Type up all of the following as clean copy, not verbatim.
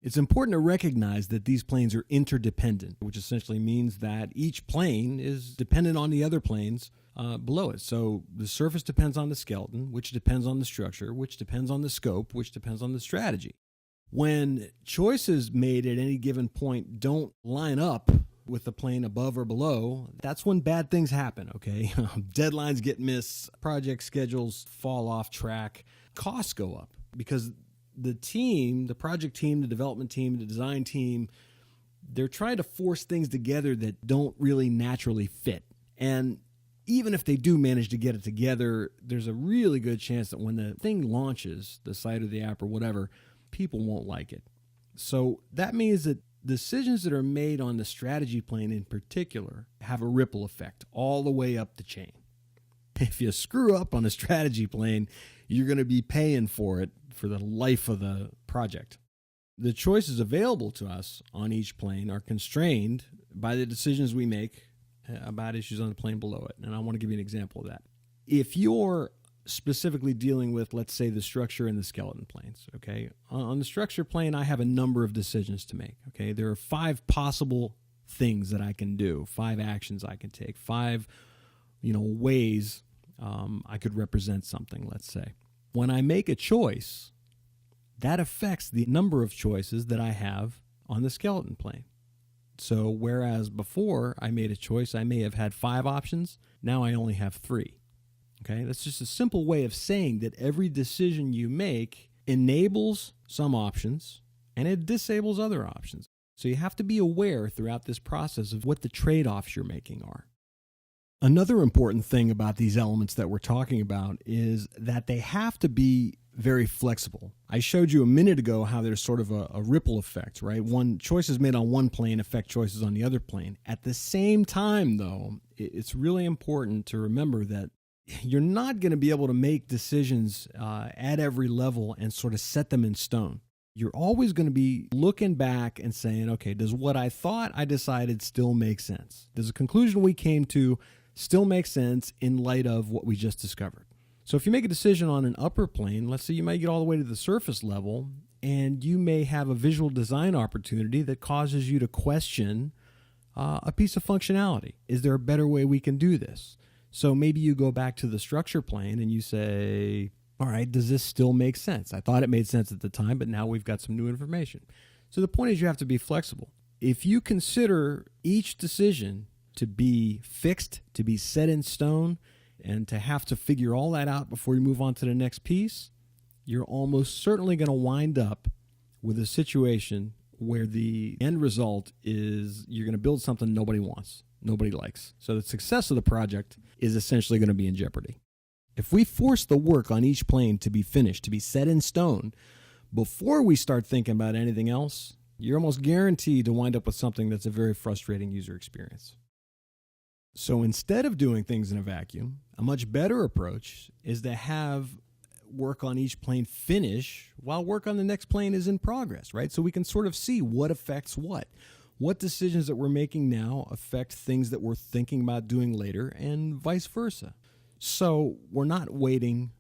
It's important to recognize that these planes are interdependent, which essentially means that each plane is dependent on the other planes below it. So the surface depends on the skeleton, which depends on the structure, which depends on the scope, which depends on the strategy. When choices made at any given point don't line up with the plane above or below, that's when bad things happen, okay? Deadlines get missed, project schedules fall off track, costs go up because the team, the project team, the development team, the design team, they're trying to force things together that don't really naturally fit. And even if they do manage to get it together, there's a really good chance that when the thing launches, the site or the app or whatever, people won't like it. So that means that decisions that are made on the strategy plane in particular have a ripple effect all the way up the chain. If you screw up on a strategy plane, you're going to be paying for it for the life of the project. The choices available to us on each plane are constrained by the decisions we make about issues on the plane below it. And I want to give you an example of that. If you're specifically dealing with, let's say, the structure and the skeleton planes, okay? On the structure plane, I have a number of decisions to make, okay? There are 5 possible things that I can do, 5 actions I can take, 5, ways I could represent something, let's say. When I make a choice, that affects the number of choices that I have on the skeleton plane. So whereas before I made a choice, I may have had 5 options, now I only have 3. Okay, that's just a simple way of saying that every decision you make enables some options and it disables other options. So you have to be aware throughout this process of what the trade-offs you're making are. Another important thing about these elements that we're talking about is that they have to be very flexible. I showed you a minute ago how there's sort of a ripple effect, right? Choices made on one plane affect choices on the other plane. At the same time, though, it's really important to remember that you're not going to be able to make decisions at every level and sort of set them in stone. You're always going to be looking back and saying, okay, does what I thought I decided still make sense? Does the conclusion we came to still make sense in light of what we just discovered? So if you make a decision on an upper plane, let's say you might get all the way to the surface level, and you may have a visual design opportunity that causes you to question a piece of functionality. Is there a better way we can do this? So maybe you go back to the structure plane and you say, all right, does this still make sense? I thought it made sense at the time, but now we've got some new information. So the point is you have to be flexible. If you consider each decision to be fixed, to be set in stone, and to have to figure all that out before you move on to the next piece, you're almost certainly going to wind up with a situation where the end result is you're going to build something nobody wants, nobody likes. So the success of the project is essentially going to be in jeopardy. If we force the work on each plane to be finished, to be set in stone, before we start thinking about anything else, you're almost guaranteed to wind up with something that's a very frustrating user experience. So instead of doing things in a vacuum, a much better approach is to have work on each plane finish while work on the next plane is in progress, right? So we can sort of see what affects what. What decisions that we're making now affect things that we're thinking about doing later, and vice versa. So we're not waiting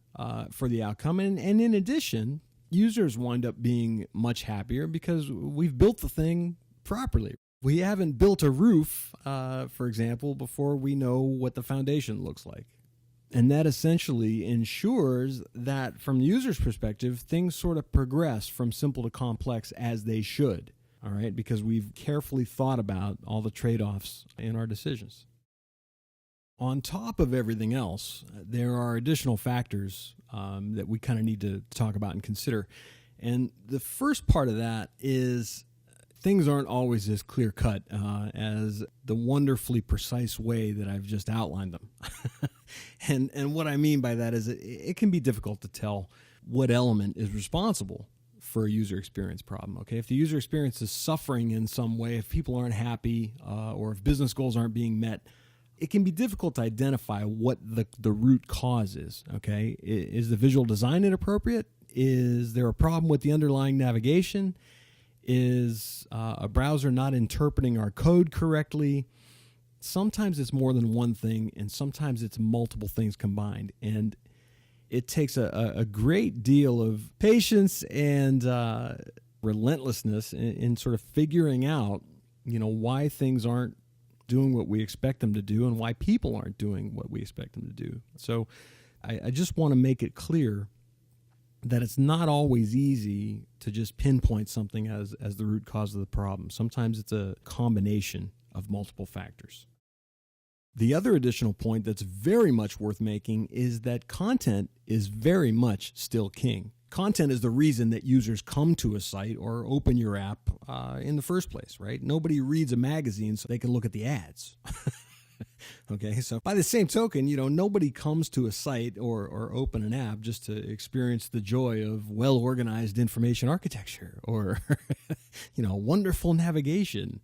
for the outcome. And in addition, users wind up being much happier because we've built the thing properly. We haven't built a roof, for example, before we know what the foundation looks like. And that essentially ensures that from the user's perspective, things sort of progress from simple to complex as they should, all right, because we've carefully thought about all the trade-offs in our decisions. On top of everything else, there are additional factors that we kind of need to talk about and consider. And the first part of that is things aren't always as clear-cut as the wonderfully precise way that I've just outlined them. And what I mean by that is it can be difficult to tell what element is responsible for a user experience problem. Okay, if the user experience is suffering in some way, if people aren't happy, or if business goals aren't being met, it can be difficult to identify what the root cause is. Okay, is the visual design inappropriate? Is there a problem with the underlying navigation? Is a browser not interpreting our code correctly? Sometimes it's more than one thing, and sometimes it's multiple things combined. And it takes a great deal of patience and relentlessness in sort of figuring out, why things aren't doing what we expect them to do and why people aren't doing what we expect them to do. So I just want to make it clear that it's not always easy to just pinpoint something as the root cause of the problem. Sometimes it's a combination of multiple factors. The other additional point that's very much worth making is that content is very much still king. Content is the reason that users come to a site or open your app in the first place, right? Nobody reads a magazine so they can look at the ads. Okay, so by the same token, nobody comes to a site or open an app just to experience the joy of well-organized information architecture or, wonderful navigation.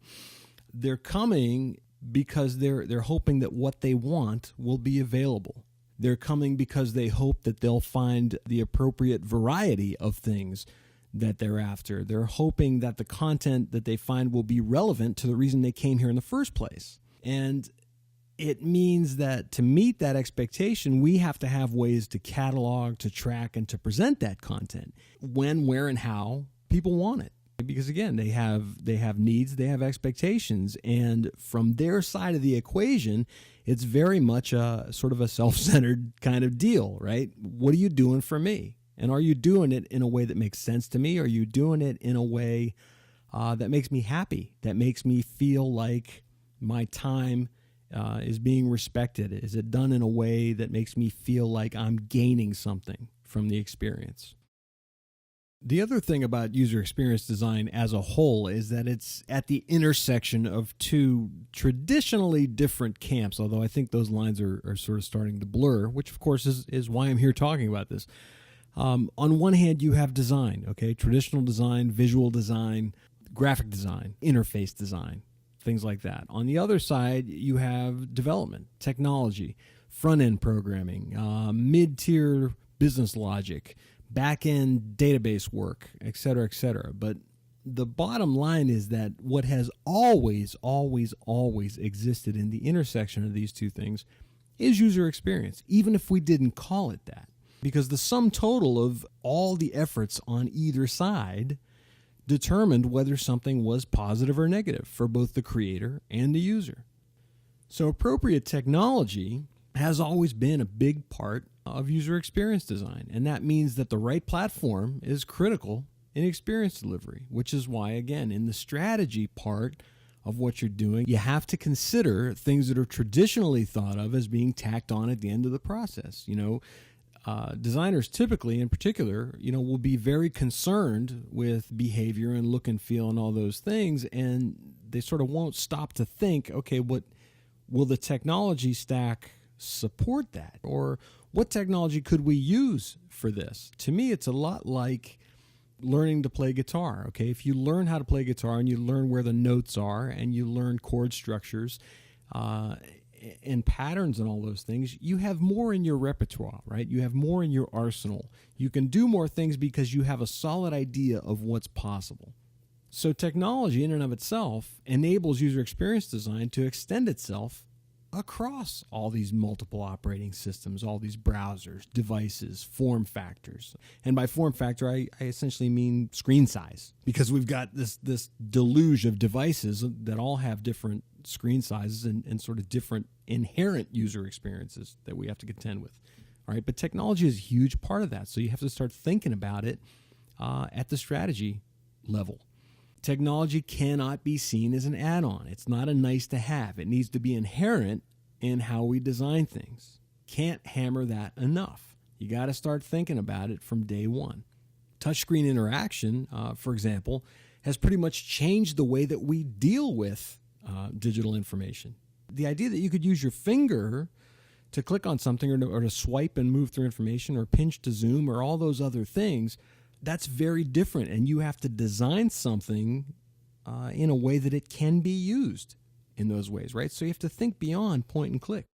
They're coming because they're hoping that what they want will be available. They're coming because they hope that they'll find the appropriate variety of things that they're after. They're hoping that the content that they find will be relevant to the reason they came here in the first place. And it means that to meet that expectation, we have to have ways to catalog, to track, and to present that content when, where, and how people want it. Because again, they have needs, they have expectations, and from their side of the equation, it's very much a sort of a self-centered kind of deal, right? What are you doing for me? And are you doing it in a way that makes sense to me? Are you doing it in a way that makes me happy, that makes me feel like my time is being respected? Is it done in a way that makes me feel like I'm gaining something from the experience? The other thing about user experience design as a whole is that it's at the intersection of two traditionally different camps, although I think those lines are sort of starting to blur, which of course is why I'm here talking about this. On one hand, you have design, okay? Traditional design, visual design, graphic design, interface design, things like that. On the other side, you have development, technology, front-end programming, mid-tier business logic, back-end database work, et cetera, et cetera. But the bottom line is that what has always existed in the intersection of these two things is user experience, even if we didn't call it that. Because the sum total of all the efforts on either side determined whether something was positive or negative for both the creator and the user. So appropriate technology has always been a big part of user experience design, and that means that the right platform is critical in experience delivery, which is why, again, in the strategy part of what you're doing, you have to consider things that are traditionally thought of as being tacked on at the end of the process. Designers typically, in particular, will be very concerned with behavior and look and feel and all those things, and they sort of won't stop to think, okay, what will the technology stack support that? Or what technology could we use for this? To me, it's a lot like learning to play guitar, okay? If you learn how to play guitar and you learn where the notes are and you learn chord structures and patterns and all those things, you have more in your repertoire, right? You have more in your arsenal. You can do more things because you have a solid idea of what's possible. So technology in and of itself enables user experience design to extend itself across all these multiple operating systems, all these browsers, devices, form factors. And by form factor, I essentially mean screen size, because we've got this deluge of devices that all have different screen sizes and sort of different inherent user experiences that we have to contend with. All right, but technology is a huge part of that, so you have to start thinking about it at the strategy level. Technology cannot be seen as an add-on. It's not a nice to have. It needs to be inherent in how we design things. Can't hammer that enough. You got to start thinking about it from day one. Touchscreen interaction, for example, has pretty much changed the way that we deal with digital information. The idea that you could use your finger to click on something or to swipe and move through information or pinch to zoom or all those other things, that's very different, and you have to design something in a way that it can be used in those ways, right? So you have to think beyond point and click.